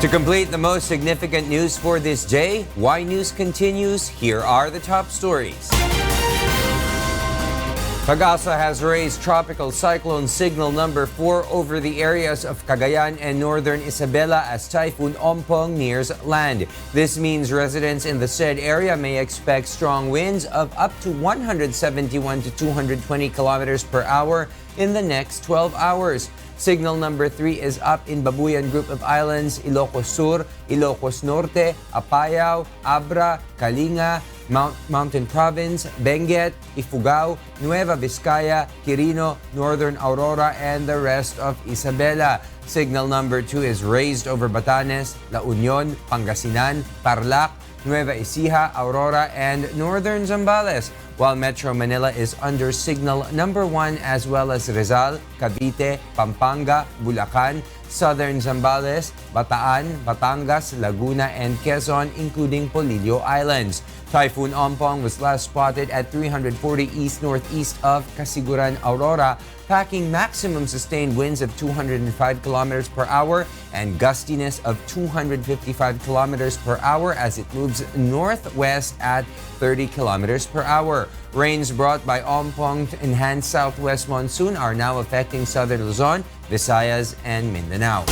To complete the most significant news for this day, Y News continues. Here are the top stories. Pag-asa has raised tropical cyclone signal number 4 over the areas of Cagayan and northern Isabela as Typhoon Ompong nears land. This means residents in the said area may expect strong winds of up to 171 to 220 kilometers per hour in the next 12 hours. Signal number 3 is up in Babuyan Group of Islands, Ilocos Sur, Ilocos Norte, Apayao, Abra, Kalinga, Mountain Province, Benguet, Ifugao, Nueva Vizcaya, Quirino, Northern Aurora, and the rest of Isabela. Signal number 2 is raised over Batanes, La Union, Pangasinan, Tarlac, Nueva Ecija, Aurora, and Northern Zambales, while Metro Manila is under signal number 1 as well as Rizal, Cavite, Pampanga, Bulacan, Southern Zambales, Bataan, Batangas, Laguna, and Quezon, including Polillo Islands. Typhoon Ompong was last spotted at 340 east-northeast of Casiguran, Aurora, packing maximum sustained winds of 205 kilometers per hour and gustiness of 255 kilometers per hour as it moves northwest at 30 kilometers per hour. Rains brought by Ompong's enhanced southwest monsoon are now affecting southern Luzon, Visayas, and Mindanao.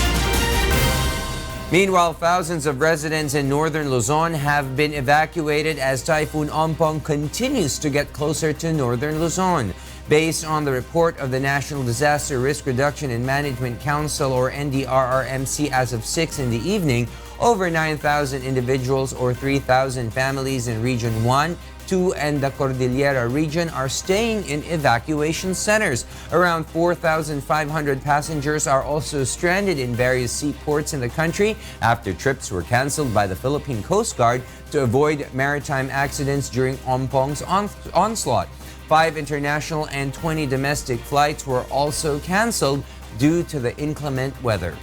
Meanwhile, thousands of residents in northern Luzon have been evacuated as Typhoon Ompong continues to get closer to northern Luzon. Based on the report of the National Disaster Risk Reduction and Management Council, or NDRRMC, as of 6 in the evening, over 9,000 individuals or 3,000 families in Region 1, 2, and the Cordillera region are staying in evacuation centers. Around 4,500 passengers are also stranded in various seaports in the country after trips were canceled by the Philippine Coast Guard to avoid maritime accidents during Ompong's onslaught. 5 international and 20 domestic flights were also canceled due to the inclement weather.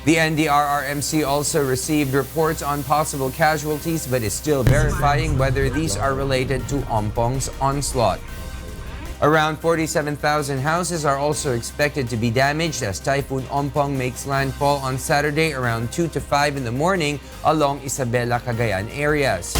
The NDRRMC also received reports on possible casualties but is still verifying whether these are related to Ompong's onslaught. Around 47,000 houses are also expected to be damaged as Typhoon Ompong makes landfall on Saturday around 2 to 5 in the morning along Isabela, Cagayan areas.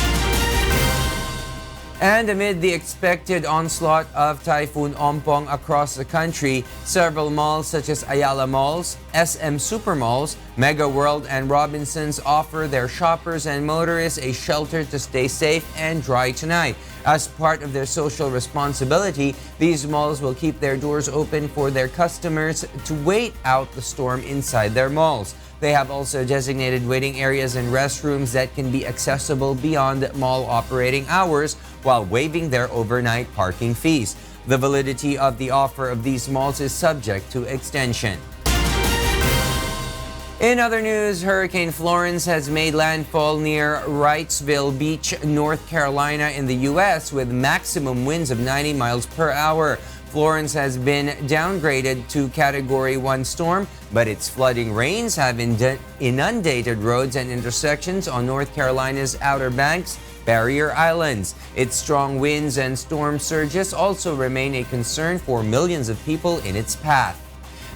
And amid the expected onslaught of Typhoon Ompong across the country, several malls such as Ayala Malls, SM Supermalls, Mega World, and Robinsons offer their shoppers and motorists a shelter to stay safe and dry tonight. As part of their social responsibility, these malls will keep their doors open for their customers to wait out the storm inside their malls. They have also designated waiting areas and restrooms that can be accessible beyond mall operating hours while waiving their overnight parking fees. The validity of the offer of these malls is subject to extension. In other news, Hurricane Florence has made landfall near Wrightsville Beach, North Carolina in the U.S. with maximum winds of 90 miles per hour. Florence has been downgraded to Category 1 storm, but its flooding rains have inundated roads and intersections on North Carolina's Outer Banks, Barrier Islands. Its strong winds and storm surges also remain a concern for millions of people in its path.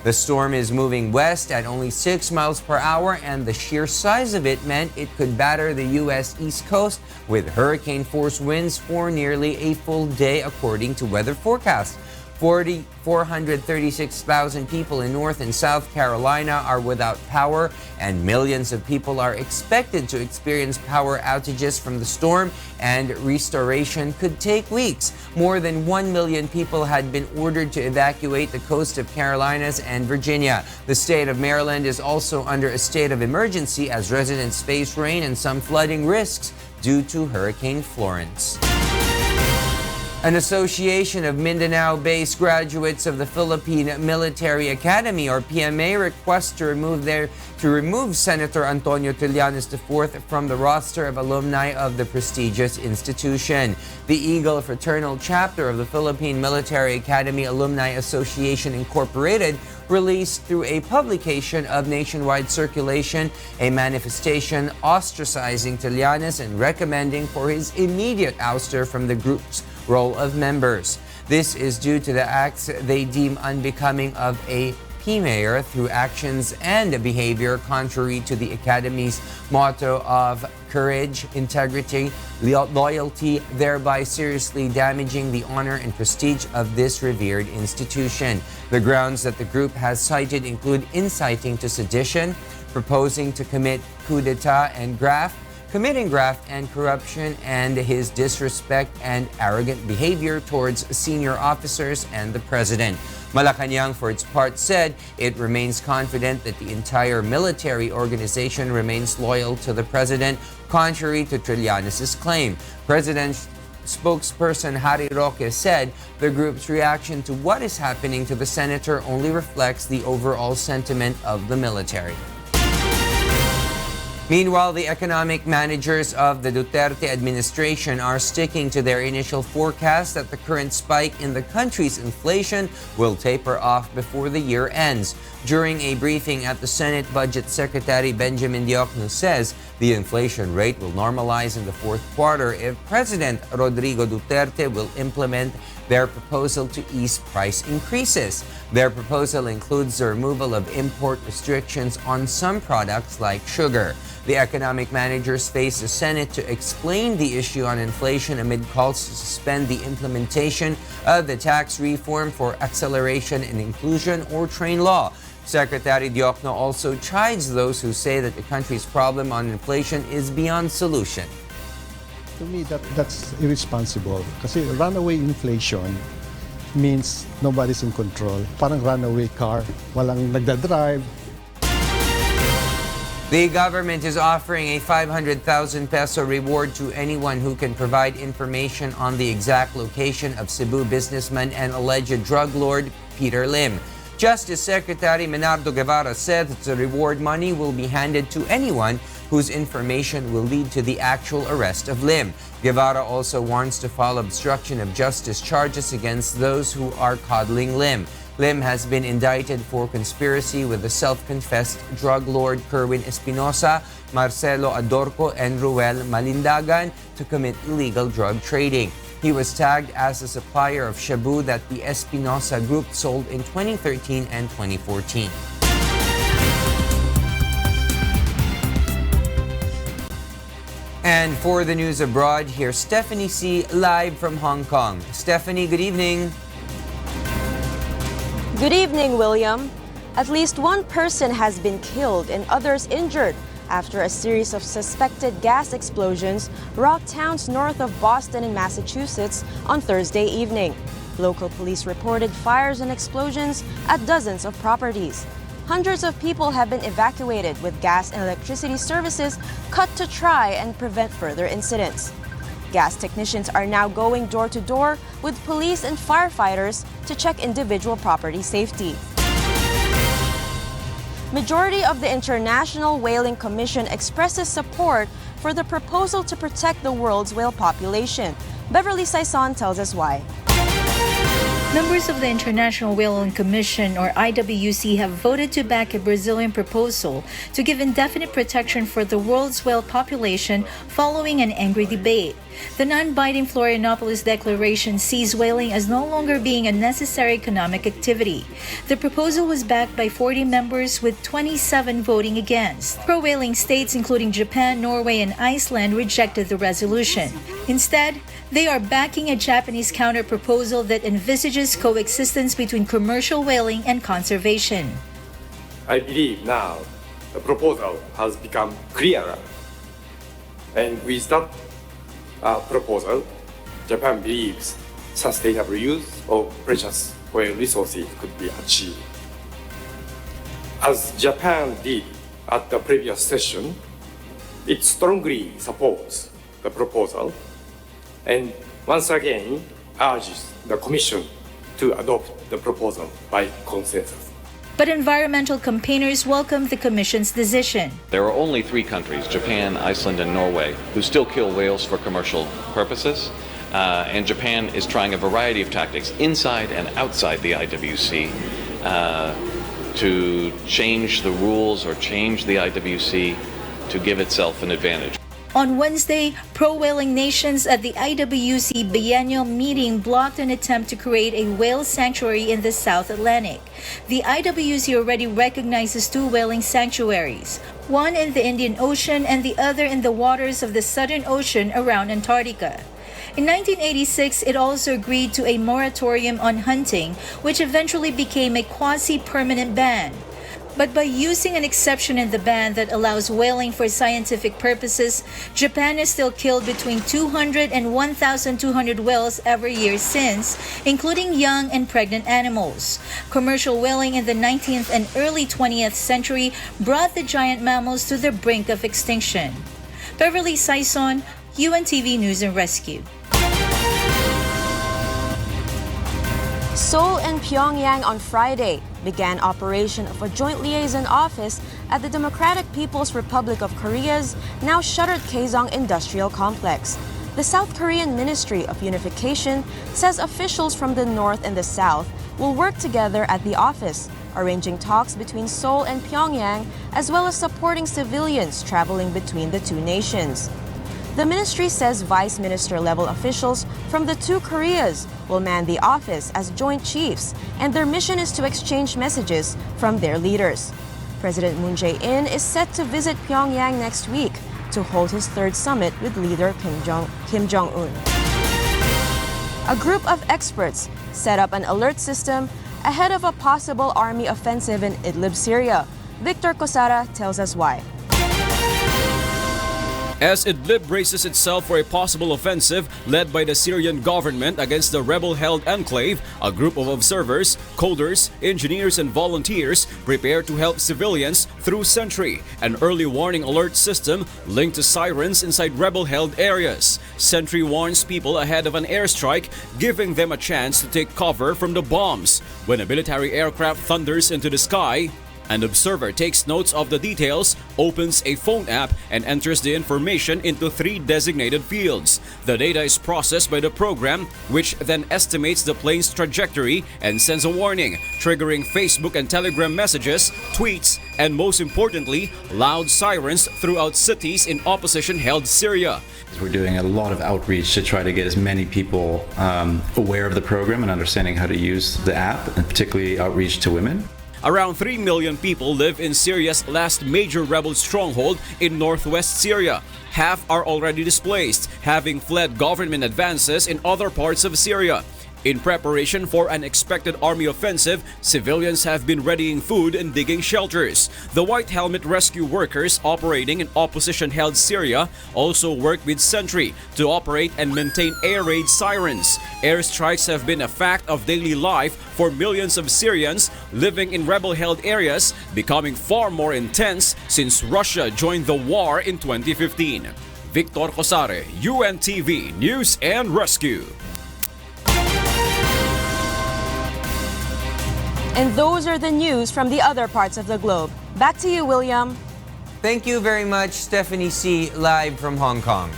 The storm is moving west at only 6 miles per hour, and the sheer size of it meant it could batter the U.S. East Coast with hurricane-force winds for nearly a full day, according to weather forecasts. 436,000 people in North and South Carolina are without power, and millions of people are expected to experience power outages from the storm, and restoration could take weeks. More than 1 million people had been ordered to evacuate the coast of Carolinas and Virginia. The state of Maryland is also under a state of emergency as residents face rain and some flooding risks due to Hurricane Florence. An association of Mindanao-based graduates of the Philippine Military Academy, or PMA, requests to remove Senator Antonio Trillanes IV from the roster of alumni of the prestigious institution. The Eagle Fraternal Chapter of the Philippine Military Academy Alumni Association Incorporated released through a publication of nationwide circulation a manifestation ostracizing Trillanes and recommending for his immediate ouster from the group's roll of members. This is due to the acts they deem unbecoming of a UP mayor through actions and behavior contrary to the Academy's motto of courage, integrity, loyalty, thereby seriously damaging the honor and prestige of this revered institution. The grounds that the group has cited include inciting to sedition, proposing to commit coup d'etat and graft, committing graft and corruption, and his disrespect and arrogant behavior towards senior officers and the president. Malacanang, for its part, said it remains confident that the entire military organization remains loyal to the president, contrary to Trillanes' claim. President spokesperson Harry Roque said the group's reaction to what is happening to the senator only reflects the overall sentiment of the military. Meanwhile, the economic managers of the Duterte administration are sticking to their initial forecast that the current spike in the country's inflation will taper off before the year ends. During a briefing at the Senate Budget Secretary Benjamin Diokno says the inflation rate will normalize in the fourth quarter if President Rodrigo Duterte will implement their proposal to ease price increases. Their proposal includes the removal of import restrictions on some products like sugar. The economic managers face the Senate to explain the issue on inflation amid calls to suspend the implementation of the tax reform for acceleration and inclusion or train law. Secretary Diokno also chides those who say that the country's problem on inflation is beyond solution. To me, that's irresponsible. Kasi runaway inflation means nobody's in control. Parang runaway car, walang nagdadrive. The government is offering a 500,000 peso reward to anyone who can provide information on the exact location of Cebu businessman and alleged drug lord Peter Lim. Justice Secretary Menardo Guevara said that the reward money will be handed to anyone whose information will lead to the actual arrest of Lim. Guevara also wants to file obstruction of justice charges against those who are coddling Lim. Lim has been indicted for conspiracy with the self-confessed drug lord Kerwin Espinosa, Marcelo Adorco, and Ruel Malindagan to commit illegal drug trading. He was tagged as a supplier of shabu that the Espinosa Group sold in 2013 and 2014. And for the news abroad, here's Stephanie C. live from Hong Kong. Stephanie, good evening. Good evening, William. At least one person has been killed and others injured after a series of suspected gas explosions rocked towns north of Boston in Massachusetts on Thursday evening. Local police reported fires and explosions at dozens of properties. Hundreds of people have been evacuated with gas and electricity services cut to try and prevent further incidents. Gas technicians are now going door to door with police and firefighters to check individual property safety. Majority of the International Whaling Commission expresses support for the proposal to protect the world's whale population. Beverly Saison tells us why. Members of the International Whaling Commission, or IWC, have voted to back a Brazilian proposal to give indefinite protection for the world's whale population following an angry debate. The non-binding Florianopolis Declaration sees whaling as no longer being a necessary economic activity. The proposal was backed by 40 members, with 27 voting against. Pro-whaling states, including Japan, Norway, and Iceland, rejected the resolution. Instead, they are backing a Japanese counter-proposal that envisages coexistence between commercial whaling and conservation. I believe now the proposal has become clearer. And with that proposal, Japan believes sustainable use of precious whale resources could be achieved. As Japan did at the previous session, it strongly supports the proposal and once again urges the Commission to adopt the proposal by consensus. But environmental campaigners welcome the Commission's decision. There are only 3 countries, Japan, Iceland, and Norway, who still kill whales for commercial purposes. And Japan is trying a variety of tactics inside and outside the IWC to change the rules or change the IWC to give itself an advantage. On Wednesday, pro-whaling nations at the IWC biennial meeting blocked an attempt to create a whale sanctuary in the South Atlantic. The IWC already recognizes 2 whaling sanctuaries, one in the Indian Ocean and the other in the waters of the Southern Ocean around Antarctica. In 1986, it also agreed to a moratorium on hunting, which eventually became a quasi-permanent ban. But by using an exception in the ban that allows whaling for scientific purposes, Japan has still killed between 200 and 1,200 whales every year since, including young and pregnant animals. Commercial whaling in the 19th and early 20th century brought the giant mammals to the brink of extinction. Beverly Saison, UNTV News and Rescue. Seoul and Pyongyang on Friday began operation of a joint liaison office at the Democratic People's Republic of Korea's now shuttered Kaesong Industrial Complex. The South Korean Ministry of Unification says officials from the North and the South will work together at the office, arranging talks between Seoul and Pyongyang, as well as supporting civilians traveling between the two nations. The ministry says vice minister-level officials from the two Koreas will man the office as joint chiefs, and their mission is to exchange messages from their leaders. President Moon Jae-in is set to visit Pyongyang next week to hold his 3rd summit with leader Kim Jong-un. A group of experts set up an alert system ahead of a possible army offensive in Idlib, Syria. Victor Cosara tells us why. As Idlib braces itself for a possible offensive led by the Syrian government against the rebel-held enclave, a group of observers, coders, engineers, and volunteers prepare to help civilians through Sentry, an early warning alert system linked to sirens inside rebel-held areas. Sentry warns people ahead of an airstrike, giving them a chance to take cover from the bombs. When a military aircraft thunders into the sky, an observer takes notes of the details, opens a phone app, and enters the information into 3 designated fields. The data is processed by the program, which then estimates the plane's trajectory and sends a warning, triggering Facebook and Telegram messages, tweets, and most importantly, loud sirens throughout cities in opposition-held Syria. We're doing a lot of outreach to try to get as many people aware of the program and understanding how to use the app, and particularly outreach to women. Around 3 million people live in Syria's last major rebel stronghold in northwest Syria. Half are already displaced, having fled government advances in other parts of Syria. In preparation for an expected army offensive, civilians have been readying food and digging shelters. The White Helmet rescue workers operating in opposition-held Syria also work with Sentry to operate and maintain air raid sirens. Airstrikes have been a fact of daily life for millions of Syrians living in rebel-held areas, becoming far more intense since Russia joined the war in 2015. Victor Cosare, UNTV News and Rescue. And those are the news from the other parts of the globe. Back to you, William. Thank you very much, Stephanie C., live from Hong Kong.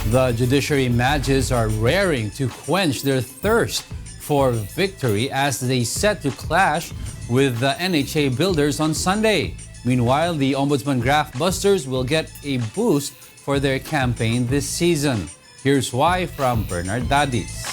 The judiciary mages are raring to quench their thirst for victory as they set to clash with the NHA builders on Sunday. Meanwhile, the Ombudsman Graft Busters will get a boost for their campaign this season. Here's why from Bernard Dadis.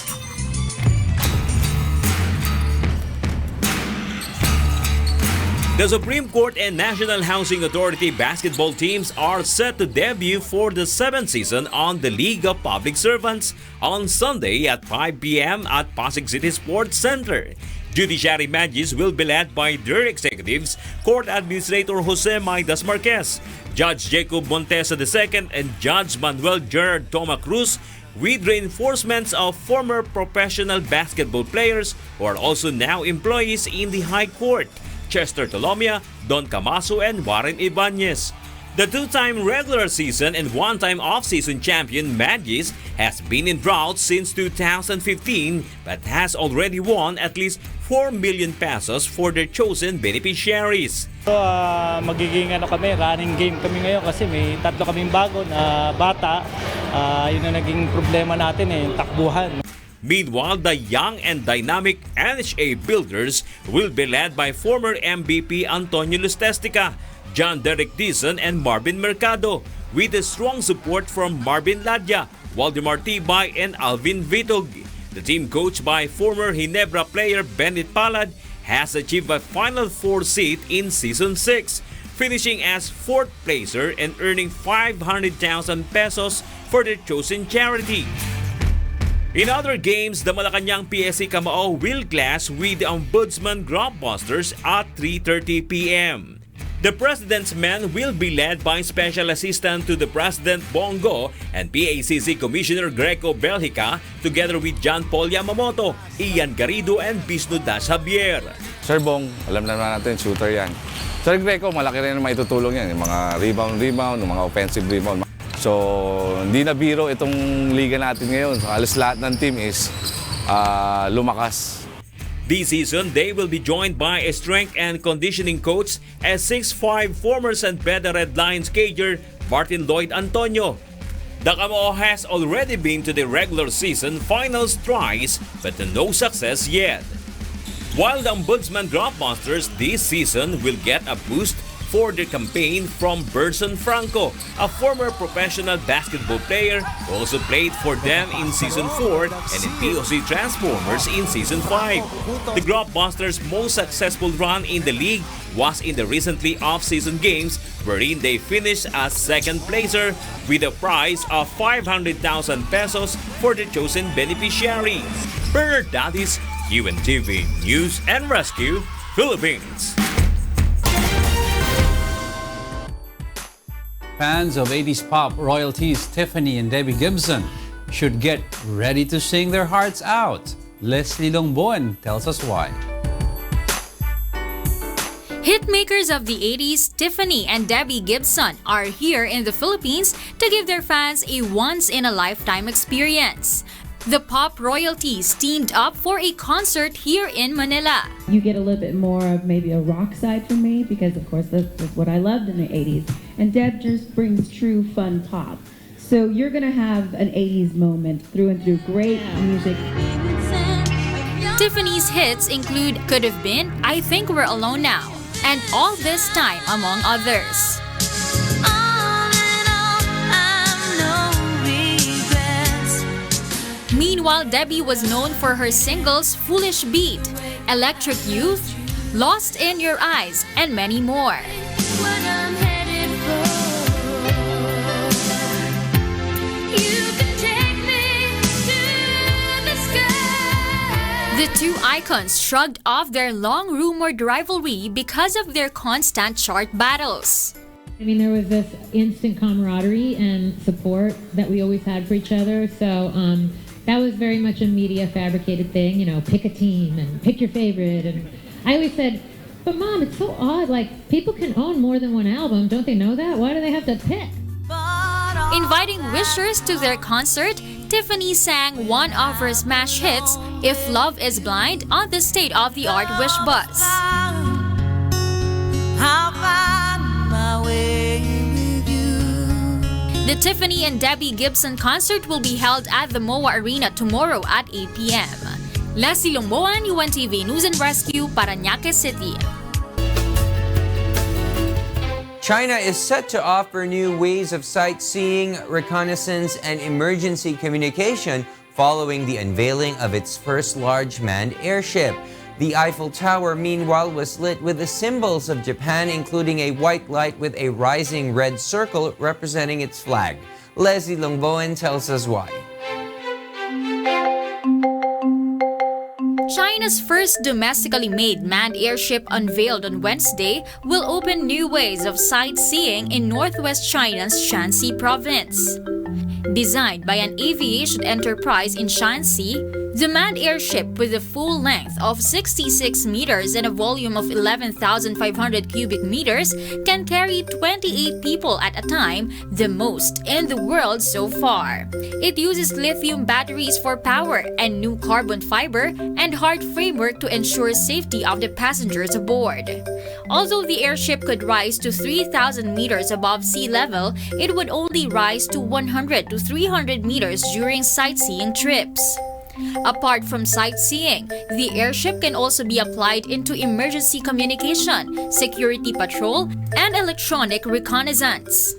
The Supreme Court and National Housing Authority basketball teams are set to debut for the 7th season on the League of Public Servants on Sunday at 5 p.m. at Pasig City Sports Center. Judiciary matches will be led by their executives, Court Administrator Jose Maidas Marquez, Judge Jacob Montesa II, and Judge Manuel Gerard Toma Cruz, with reinforcements of former professional basketball players who are also now employees in the High Court: Chester Tolomia, Don Camaso, and Warren Ibanez. The 2-time regular season and 1-time off-season champion Magis has been in drought since 2015 but has already won at least 4 million pesos for their chosen beneficiaries. Magiging running game kami ngayon kasi may 3 kaming bago na bata. Yun ang naging problema natin, takbuhan. Meanwhile, the young and dynamic NHA builders will be led by former MVP Antonio Lustestica, John Derek Dizon, and Marvin Mercado, with a strong support from Marvin Ladya, Waldemar Tibay, and Alvin Vitog. The team coached by former Ginebra player Bennett Palad has achieved a Final Four seat in Season 6, finishing as 4th placer and earning 500,000 pesos for their chosen charity. In other games, the Malacanang PSC Camao will clash with the Ombudsman Grobbusters at 3:30 p.m. The President's Men will be led by Special Assistant to the President Bongo and PACC Commissioner Greco Belhica together with John Paul Yamamoto, Ian Garrido, and Bisnu Das Javier. Sir Bong, alam naman natin, shooter yan. Sir Greco, malaki rin na maitutulong yan. Yung mga rebound, yung mga offensive rebound. So, hindi na biro itong liga natin ngayon. Halos lahat ng team is lumakas. This season, they will be joined by a strength and conditioning coach as 6'5" former San Pedro Red Lions cager Martin Lloyd Antonio. The Camao has already been to the regular season finals twice, but no success yet. While the Ombudsman Grobbusters this season will get a boost for their campaign from Berson Franco, a former professional basketball player who also played for them in Season 4 and in POC Transformers in Season 5. The Grobbusters' most successful run in the league was in the recently off-season games, wherein they finished as 2nd placer with a prize of 500,000 pesos for the chosen beneficiary. Bernard Dadis, UNTV News and Rescue, Philippines. Fans of 80s pop royalties Tiffany and Debbie Gibson should get ready to sing their hearts out. Leslie Longboen tells us why. Hitmakers of the 80s, Tiffany and Debbie Gibson, are here in the Philippines to give their fans a once-in-a-lifetime experience. The pop royalties teamed up for a concert here in Manila. You get a little bit more of maybe a rock side from me because, of course, that's what I loved in the 80s. And Deb just brings true fun pop. So you're going to have an 80s moment through and through. Great music. Tiffany's hits include Could Have Been, I Think We're Alone Now, and All This Time, among others. Meanwhile, Debbie was known for her singles Foolish Beat, Electric Youth, Lost in Your Eyes, and many more. The two icons shrugged off their long-rumored rivalry because of their constant chart battles. I mean, there was this instant camaraderie and support that we always had for each other. So that was very much a media fabricated thing, you know, pick a team and pick your favorite. And I always said, but Mom, it's so odd. Like, people can own more than one album. Don't they know that? Why do they have to pick? Inviting wishers to their concert, Tiffany sang one of her smash hits, If Love Is Blind, on the state-of-the-art Wish Bus. The Tiffany and Debbie Gibson concert will be held at the MOA Arena tomorrow at 8 p.m. Leslie Longboan, UNTV News and Rescue, Parañaque City. China is set to offer new ways of sightseeing, reconnaissance, and emergency communication following the unveiling of its first large manned airship. The Eiffel Tower, meanwhile, was lit with the symbols of Japan, including a white light with a rising red circle representing its flag. Leslie Longboen tells us why. China's first domestically made manned airship, unveiled on Wednesday, will open new ways of sightseeing in northwest China's Shanxi province. Designed by an aviation enterprise in Shanxi, the manned airship, with a full length of 66 meters and a volume of 11,500 cubic meters, can carry 28 people at a time, the most in the world so far. It uses lithium batteries for power and new carbon fiber and hard framework to ensure safety of the passengers aboard. Although the airship could rise to 3,000 meters above sea level, it would only rise to 100 to 300 meters during sightseeing trips. Apart from sightseeing, the airship can also be applied into emergency communication, security patrol, and electronic reconnaissance.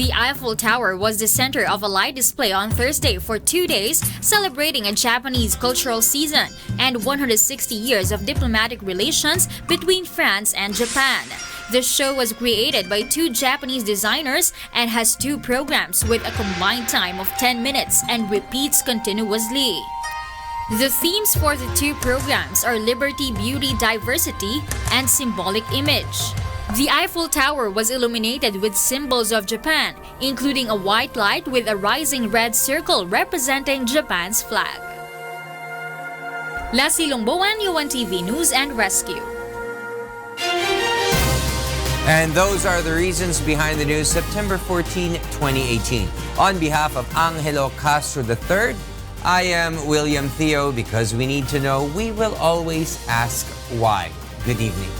The Eiffel Tower was the center of a light display on Thursday for 2 days, celebrating a Japanese cultural season and 160 years of diplomatic relations between France and Japan. The show was created by 2 Japanese designers and has 2 programs with a combined time of 10 minutes and repeats continuously. The themes for the 2 programs are liberty, beauty, diversity, and symbolic image. The Eiffel Tower was illuminated with symbols of Japan, including a white light with a rising red circle representing Japan's flag. Lassie Longboan, UNTV News and Rescue. And those are the reasons behind the news, September 14, 2018. On behalf of Angelo Castro III, I am William Theo. Because we need to know, we will always ask why. Good evening.